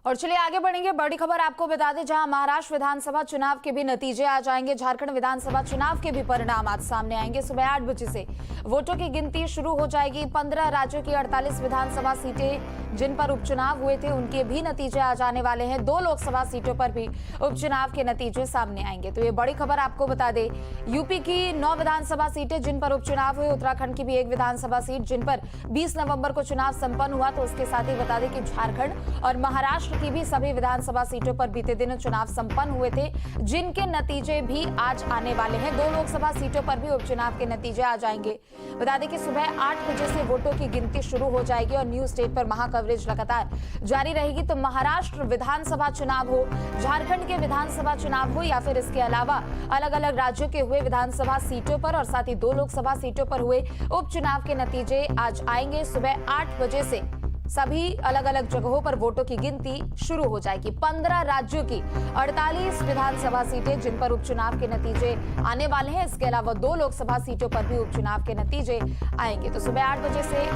और चलिए आगे बढ़ेंगे। बड़ी खबर आपको बता दें, जहां महाराष्ट्र विधानसभा चुनाव के भी नतीजे आ जाएंगे। झारखंड विधानसभा चुनाव के भी परिणाम आज सामने आएंगे। सुबह 8 बजे से वोटों की गिनती शुरू हो जाएगी। 15 राज्यों की 48 विधानसभा सीटें जिन पर उपचुनाव हुए थे उनके भी नतीजे आ जाने वाले हैं। 2 लोकसभा सीटों पर भी उपचुनाव के नतीजे सामने आएंगे। तो ये बड़ी खबर आपको बता दें, यूपी की 9 विधानसभा सीटें जिन पर उपचुनाव हुए, उत्तराखंड की भी 1 विधानसभा सीट जिन पर 20 नवंबर को चुनाव संपन्न हुआ। तो उसके साथ ही बता दें कि झारखंड और महाराष्ट्र की भी सभी विधानसभा सीटों पर बीते दिनों चुनाव संपन्न हुए थे, जिनके नतीजे भी आज आने वाले हैं। 2 लोकसभा सीटों पर भी उपचुनाव के नतीजे आ जाएंगे। बता दें कि सुबह 8 बजे से वोटों की गिनती शुरू हो जाएगी और न्यूज स्टेट पर महा कवरेज लगातार जारी रहेगी। तो महाराष्ट्र विधानसभा चुनाव हो, झारखंड के विधानसभा चुनाव हो या फिर इसके अलावा अलग अलग राज्यों के हुए विधानसभा सीटों पर और साथ ही 2 लोकसभा सीटों पर हुए उपचुनाव के नतीजे आज आएंगे। सुबह 8 बजे से सभी अलग अलग जगहों पर वोटों की गिनती शुरू हो जाएगी। 15 राज्यों की 48 विधानसभा सीटें जिन पर उपचुनाव के नतीजे आने वाले हैं। इसके अलावा 2 लोकसभा सीटों पर भी उपचुनाव के नतीजे आएंगे। तो सुबह 8 बजे से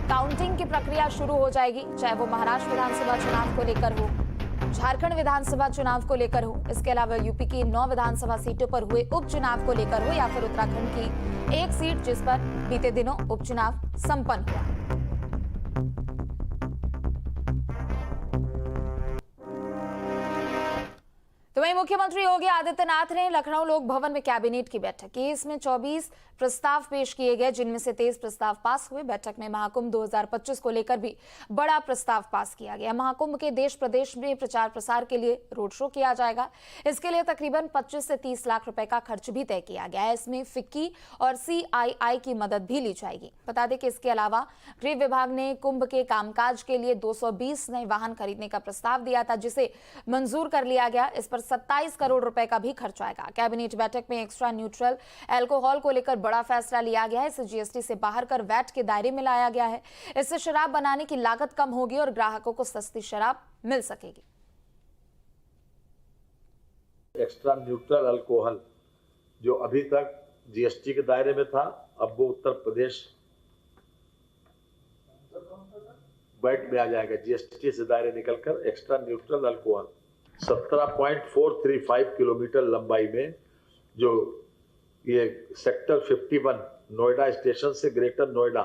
काउंटिंग की प्रक्रिया शुरू हो जाएगी, चाहे वो महाराष्ट्र विधानसभा चुनाव को लेकर हो, झारखंड विधानसभा चुनाव को लेकर हो, इसके अलावा यूपी की 9 विधानसभा सीटों पर हुए उपचुनाव को लेकर हो या फिर उत्तराखंड की 1 सीट जिस पर बीते दिनों उपचुनाव संपन्न हुआ। तो वहीं मुख्यमंत्री योगी आदित्यनाथ ने लखनऊ लोक भवन में कैबिनेट की बैठक की। इसमें 24 प्रस्ताव पेश किए गए, जिनमें से 23 प्रस्ताव पास हुए। बैठक में महाकुंभ 2025 को लेकर भी बड़ा प्रस्ताव पास किया गया। महाकुंभ के देश प्रदेश में प्रचार प्रसार के लिए रोड शो किया जाएगा। इसके लिए तकरीबन 25 से 30 लाख रुपए का खर्च भी तय किया गया है। इसमें फिक्की और CII की मदद भी ली जाएगी। बता दें कि इसके अलावा गृह विभाग ने कुंभ के कामकाज के लिए 220 नए वाहन खरीदने का प्रस्ताव दिया था, जिसे मंजूर कर लिया गया। इस पर 27 करोड़ रुपए का भी खर्च आएगा। कैबिनेट बैठक में एक्स्ट्रा न्यूट्रल अल्कोहल को लेकर बड़ा फैसला लिया गया है। इसे GST से बाहर कर वैट के दायरे में लाया गया है। इससे शराब बनाने की लागत कम होगी और ग्राहकों को सस्ती शराब मिल सकेगी। एक्स्ट्रा न्यूट्रल अल्कोहल जो अभी तक GST के दायरे में था, अब वो उत्तर प्रदेश वैट में आ जाएगा। GST से दायरे निकलकर एक्स्ट्रा न्यूट्रल अल्कोहल 17.435 किलोमीटर लंबाई में जो ये सेक्टर 51 नोएडा स्टेशन से greater Noida,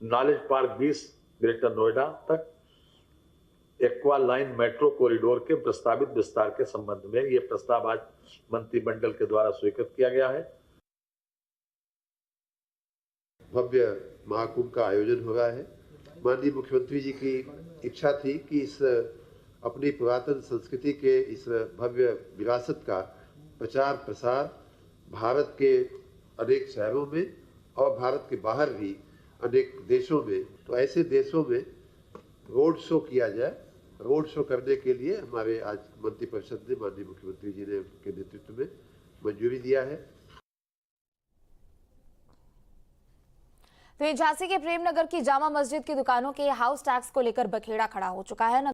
knowledge park 20 greater Noida तक एक्वा लाइन मेट्रो कॉरिडोर के प्रस्तावित विस्तार के संबंध में ये प्रस्ताव आज मंत्रिमंडल के द्वारा स्वीकृत किया गया है। भव्य महाकुंभ का आयोजन हो रहा है। माननीय मुख्यमंत्री जी की इच्छा थी कि इस अपनी पुरातन संस्कृति के इस भव्य विरासत का प्रचार प्रसार भारत के अनेक शहरों में और भारत के बाहर भी अनेक देशों में, तो ऐसे देशों में रोड शो किया जाए। रोड शो करने के लिए हमारे आज मंत्रिपरिषद ने माननीय मुख्यमंत्री जी ने के नेतृत्व में मंजूरी दिया है। तो झांसी के प्रेमनगर की जामा मस्जिद की दुकानों के हाउस टैक्स को लेकर बखेड़ा खड़ा हो चुका है।